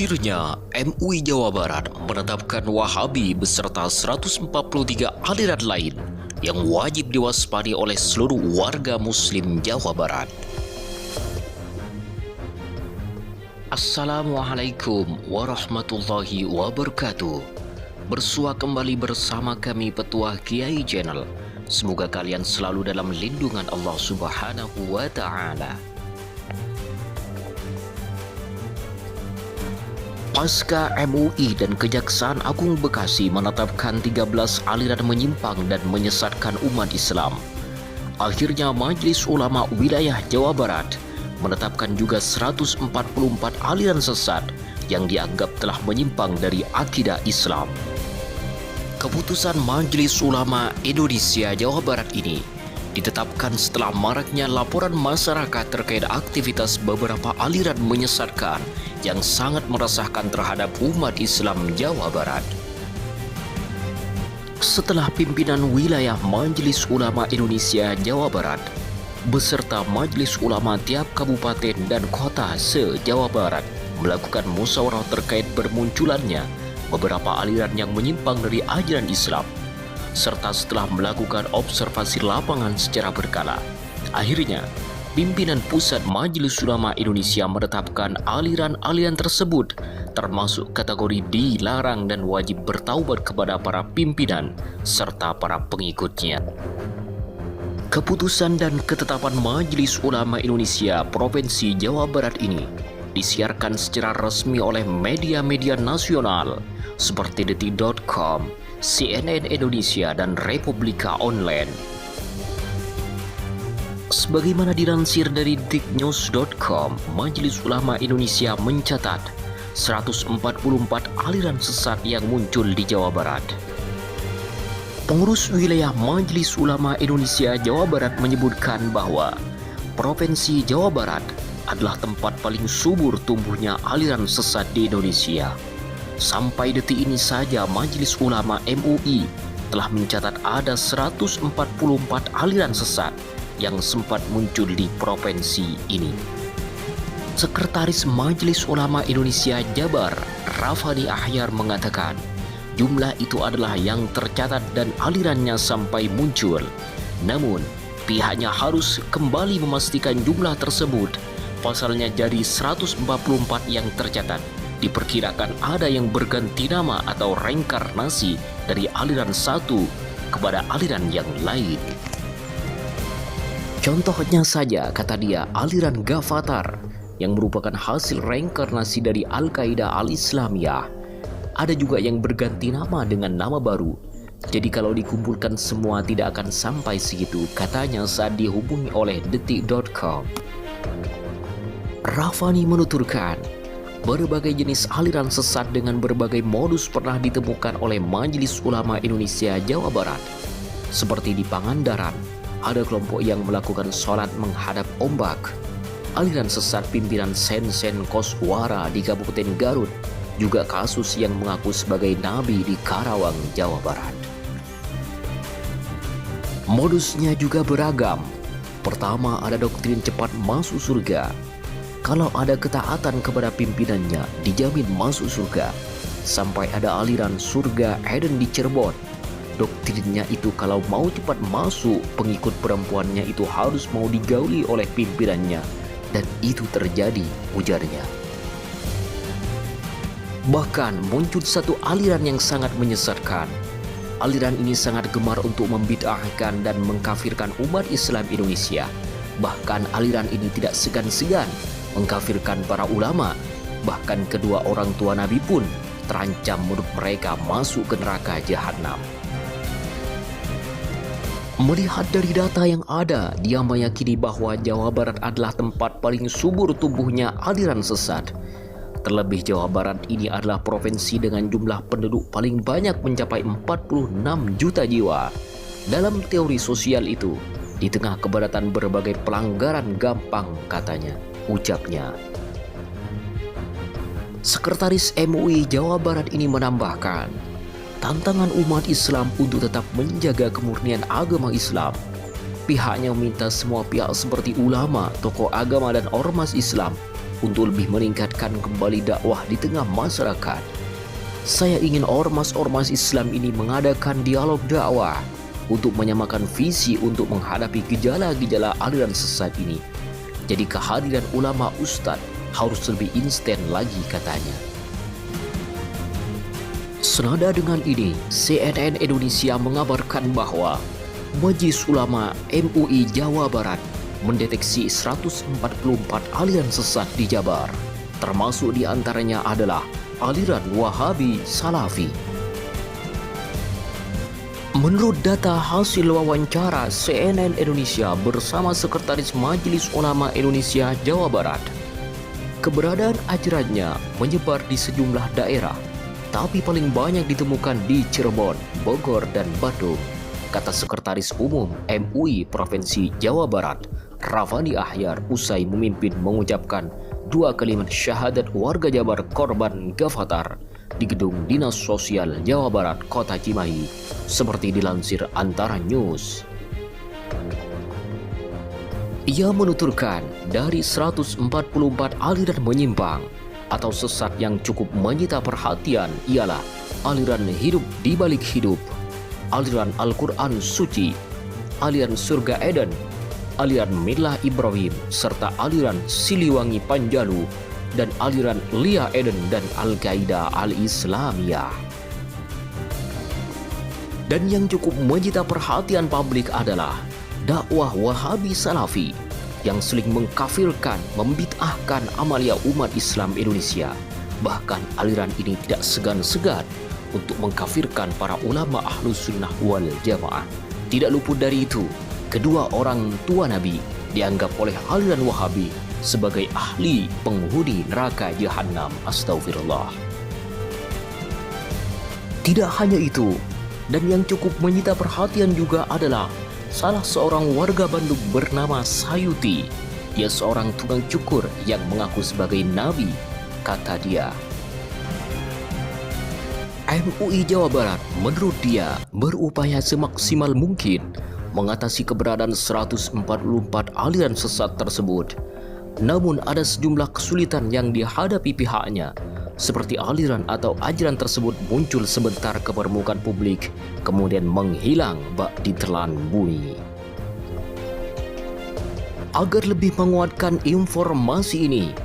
Akhirnya, MUI Jawa Barat menetapkan Wahabi beserta 143 aliran lain yang wajib diwaspadai oleh seluruh warga Muslim Jawa Barat. Assalamualaikum warahmatullahi wabarakatuh. Bersua kembali bersama kami Petuah Kiai Channel. Semoga kalian selalu dalam lindungan Allah Subhanahu wa Ta'ala. Pasca MUI dan Kejaksaan Agung Bekasi menetapkan 13 aliran menyimpang dan menyesatkan umat Islam, akhirnya Majelis Ulama Wilayah Jawa Barat menetapkan juga 144 aliran sesat yang dianggap telah menyimpang dari akidah Islam. Keputusan Majelis Ulama Indonesia Jawa Barat ini ditetapkan setelah maraknya laporan masyarakat terkait aktivitas beberapa aliran menyesatkan yang sangat meresahkan terhadap umat Islam Jawa Barat. Setelah pimpinan wilayah Majelis Ulama Indonesia Jawa Barat beserta Majelis Ulama tiap kabupaten dan kota se-Jawa Barat melakukan musyawarah terkait bermunculannya beberapa aliran yang menyimpang dari ajaran Islam, serta setelah melakukan observasi lapangan secara berkala, akhirnya pimpinan pusat Majelis Ulama Indonesia menetapkan aliran-aliran tersebut termasuk kategori dilarang dan wajib bertaubat kepada para pimpinan serta para pengikutnya. Keputusan dan ketetapan Majelis Ulama Indonesia Provinsi Jawa Barat ini disiarkan secara resmi oleh media-media nasional seperti Detik.com, CNN Indonesia, dan Republika Online. Sebagaimana dilansir dari detiknews.com, Majelis Ulama Indonesia mencatat 144 aliran sesat yang muncul di Jawa Barat. Pengurus wilayah Majelis Ulama Indonesia Jawa Barat menyebutkan bahwa Provinsi Jawa Barat adalah tempat paling subur tumbuhnya aliran sesat di Indonesia. Sampai detik ini saja Majelis Ulama MUI telah mencatat ada 144 aliran sesat yang sempat muncul di provinsi ini. Sekretaris Majelis Ulama Indonesia Jabar, Rafani Ahyar, mengatakan jumlah itu adalah yang tercatat dan alirannya sampai muncul. Namun, pihaknya harus kembali memastikan jumlah tersebut. Pasalnya jadi 144 yang tercatat, diperkirakan ada yang berganti nama atau reinkarnasi dari aliran satu kepada aliran yang lain. Contohnya saja, kata dia, aliran Ghafatar yang merupakan hasil reinkarnasi dari Al-Qaeda Al-Islamiyah. Ada juga yang berganti nama dengan nama baru. Jadi kalau dikumpulkan semua tidak akan sampai segitu, katanya saat dihubungi oleh Detik.com. Rafani menuturkan, berbagai jenis aliran sesat dengan berbagai modus pernah ditemukan oleh Majelis Ulama Indonesia Jawa Barat. Seperti di Pangandaran, ada kelompok yang melakukan sholat menghadap ombak. Aliran sesat pimpinan Sen-Sen Koswara di Kabupaten Garut, juga kasus yang mengaku sebagai nabi di Karawang, Jawa Barat. Modusnya juga beragam. Pertama, ada doktrin cepat masuk surga. Kalau ada ketaatan kepada pimpinannya, dijamin masuk surga. Sampai ada aliran surga Eden di Cirebon. Doktrinnya itu kalau mau cepat masuk, pengikut perempuannya itu harus mau digauli oleh pimpinannya. Dan itu terjadi, ujarnya. Bahkan muncul satu aliran yang sangat menyesatkan. Aliran ini sangat gemar untuk membid'ahkan dan mengkafirkan umat Islam Indonesia. Bahkan aliran ini tidak segan-segan mengkafirkan para ulama. Bahkan kedua orang tua Nabi pun terancam menurut mereka masuk ke neraka jahanam. Melihat dari data yang ada, dia meyakini bahwa Jawa Barat adalah tempat paling subur tumbuhnya aliran sesat. Terlebih Jawa Barat ini adalah provinsi dengan jumlah penduduk paling banyak mencapai 46 juta jiwa. Dalam teori sosial itu, di tengah kepadatan berbagai pelanggaran gampang, katanya, ucapnya. Sekretaris MUI Jawa Barat ini menambahkan, tantangan umat Islam untuk tetap menjaga kemurnian agama Islam. Pihaknya meminta semua pihak seperti ulama, tokoh agama dan ormas Islam untuk lebih meningkatkan kembali dakwah di tengah masyarakat. Saya ingin ormas-ormas Islam ini mengadakan dialog dakwah untuk menyamakan visi untuk menghadapi gejala-gejala aliran sesat ini. Jadi kehadiran ulama ustadz harus lebih instan lagi katanya. Senada dengan ini, CNN Indonesia mengabarkan bahwa Majelis Ulama MUI Jawa Barat mendeteksi 144 aliran sesat di Jabar, termasuk diantaranya adalah aliran Wahabi Salafi. Menurut data hasil wawancara CNN Indonesia bersama Sekretaris Majelis Ulama Indonesia Jawa Barat, keberadaan ajarannya menyebar di sejumlah daerah, tapi paling banyak ditemukan di Cirebon, Bogor, dan Bandung, kata Sekretaris Umum MUI Provinsi Jawa Barat, Rafani Ahyar, usai memimpin mengucapkan 2 kalimat syahadat warga Jabar korban Gavatar di Gedung Dinas Sosial Jawa Barat, Kota Cimahi, seperti dilansir Antara News. Ia menuturkan dari 144 aliran menyimpang atau sesat yang cukup menyita perhatian ialah aliran hidup di balik hidup, aliran Al-Quran Suci, aliran Surga Eden, aliran Millah Ibrahim, serta aliran Siliwangi Panjalu, dan aliran Lia Eden dan Al-Qaeda Al-Islamiyah. Dan yang cukup menyita perhatian publik adalah dakwah Wahabi Salafi yang seling mengkafirkan, membid'ahkan amalia umat Islam Indonesia. Bahkan aliran ini tidak segan-segan untuk mengkafirkan para ulama Ahlus Sunnah wal Jamaah. Tidak luput dari itu, kedua orang tua Nabi dianggap oleh aliran Wahabi sebagai ahli penghuni neraka Jahannam. Astagfirullah. Tidak hanya itu, dan yang cukup menyita perhatian juga adalah salah seorang warga Bandung bernama Sayuti. Dia seorang tukang cukur yang mengaku sebagai nabi, kata dia. MUI Jawa Barat menurut dia berupaya semaksimal mungkin mengatasi keberadaan 144 aliran sesat tersebut. Namun ada sejumlah kesulitan yang dihadapi pihaknya, seperti aliran atau ajaran tersebut muncul sebentar ke permukaan publik, kemudian menghilang bak ditelan bumi. Agar lebih menguatkan informasi ini,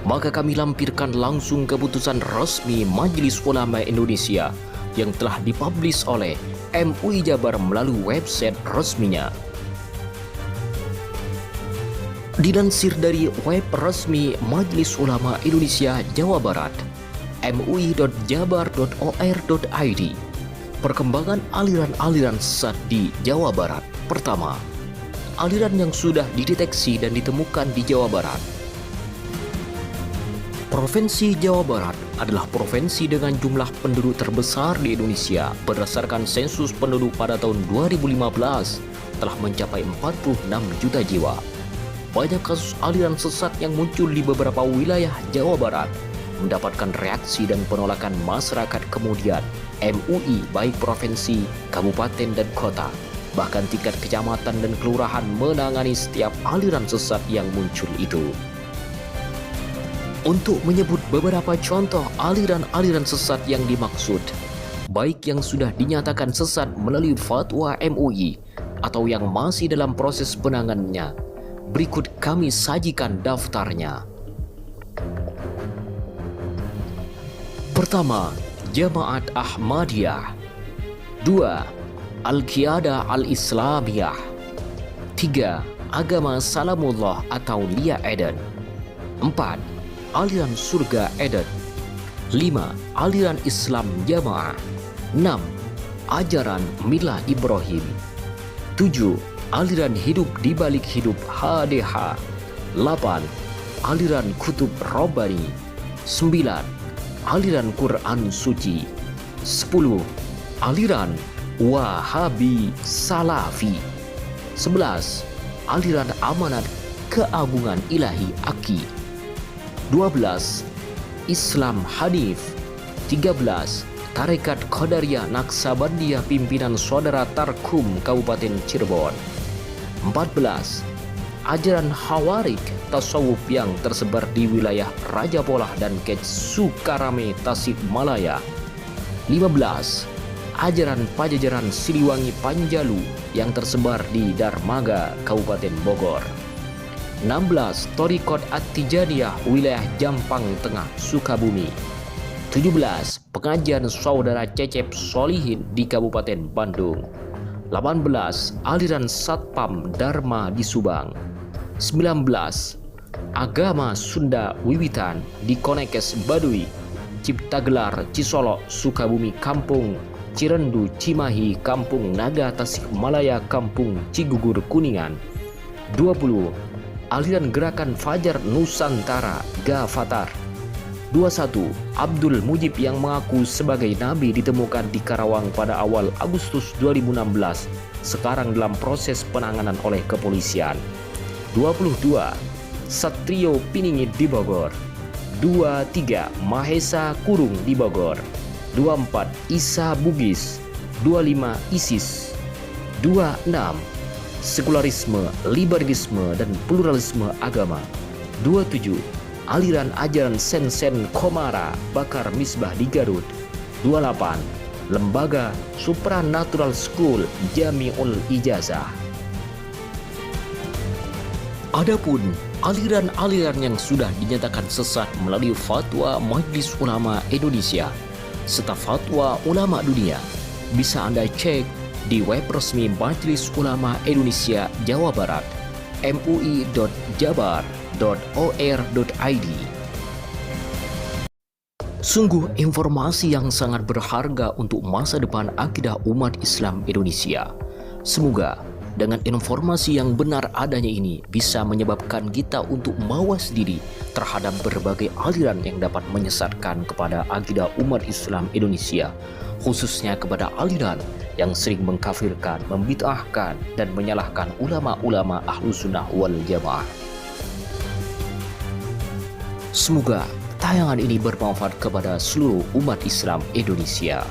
maka kami lampirkan langsung keputusan resmi Majelis Ulama Indonesia yang telah dipublish oleh MUI Jabar melalui website resminya. Dilansir dari web resmi Majelis Ulama Indonesia Jawa Barat, mui.jabar.or.id, perkembangan aliran-aliran sesat di Jawa Barat. Pertama, aliran yang sudah dideteksi dan ditemukan di Jawa Barat. Provinsi Jawa Barat adalah provinsi dengan jumlah penduduk terbesar di Indonesia. Berdasarkan sensus penduduk pada tahun 2015 telah mencapai 46 juta jiwa. Banyak kasus aliran sesat yang muncul di beberapa wilayah Jawa Barat mendapatkan reaksi dan penolakan masyarakat. Kemudian MUI baik provinsi, kabupaten, dan kota, bahkan tingkat kecamatan dan kelurahan menangani setiap aliran sesat yang muncul itu. Untuk menyebut beberapa contoh aliran-aliran sesat yang dimaksud, baik yang sudah dinyatakan sesat melalui fatwa MUI atau yang masih dalam proses penanganannya, berikut kami sajikan daftarnya. Pertama, Jamaat Ahmadiyah. 2. Al-Qiyadah Al-Islamiyah. 3. Agama Salamullah atau Lia Eden. 4. Aliran Surga Eden. 5. Aliran Islam Jamaah. 6. Ajaran Millah Ibrahim. 7. Aliran Hidup di Balik Hidup HDH. 8. Aliran Kutub Robbani. 9. Aliran Quran Suci. 10. Aliran Wahabi Salafi. 11. Aliran Amanat Keagungan Ilahi AKI. 12. Islam Hanif. 13. Tarekat Qadariyah Naksabandiyah pimpinan Saudara Tarkum Kabupaten Cirebon. 14. ajaran Khawarij tasawuf yang tersebar di wilayah Raja Polah dan Kec Sukarame Tasikmalaya. 15. Ajaran Pajajaran Siliwangi Panjalu yang tersebar di Darmaga, Kabupaten Bogor. 16. Thariqat At-Tijaniyah wilayah Jampang Tengah, Sukabumi. 17. Pengajian Saudara Cecep Solihin di Kabupaten Bandung. 18. Aliran Satpam Dharma di Subang. 19. Agama Sunda Wiwitan di Konekes Baduy, Ciptagelar Cisolok Sukabumi, Kampung Cirendu Cimahi, Kampung Naga Tasikmalaya, Kampung Cigugur Kuningan. 20. Aliran Gerakan Fajar Nusantara Gafatar. 21. Abdul Mujib yang mengaku sebagai nabi ditemukan di Karawang pada awal Agustus 2016, sekarang dalam proses penanganan oleh kepolisian. 22. Satrio Piningit di Bogor. 23. Mahesa Kurung di Bogor. 24. Isa Bugis. 25. ISIS. 26. Sekularisme, liberalisme, dan pluralisme agama. 27. Aliran ajaran Sen-Sen Komara Bakar Misbah di Garut. 28. Lembaga Supranatural School Jami'ul Ijazah. Adapun aliran-aliran yang sudah dinyatakan sesat melalui fatwa Majelis Ulama Indonesia serta fatwa ulama dunia bisa Anda cek di web resmi Majelis Ulama Indonesia Jawa Barat, mui.jabar.or.id. Sungguh informasi yang sangat berharga untuk masa depan akidah umat Islam Indonesia. Semoga dengan informasi yang benar adanya ini bisa menyebabkan kita untuk mawas diri terhadap berbagai aliran yang dapat menyesatkan kepada akidah umat Islam Indonesia, khususnya kepada aliran yang sering mengkafirkan, membid'ahkan, dan menyalahkan ulama-ulama Ahlus Sunnah wal Jamaah. Semoga tayangan ini bermanfaat kepada seluruh umat Islam Indonesia.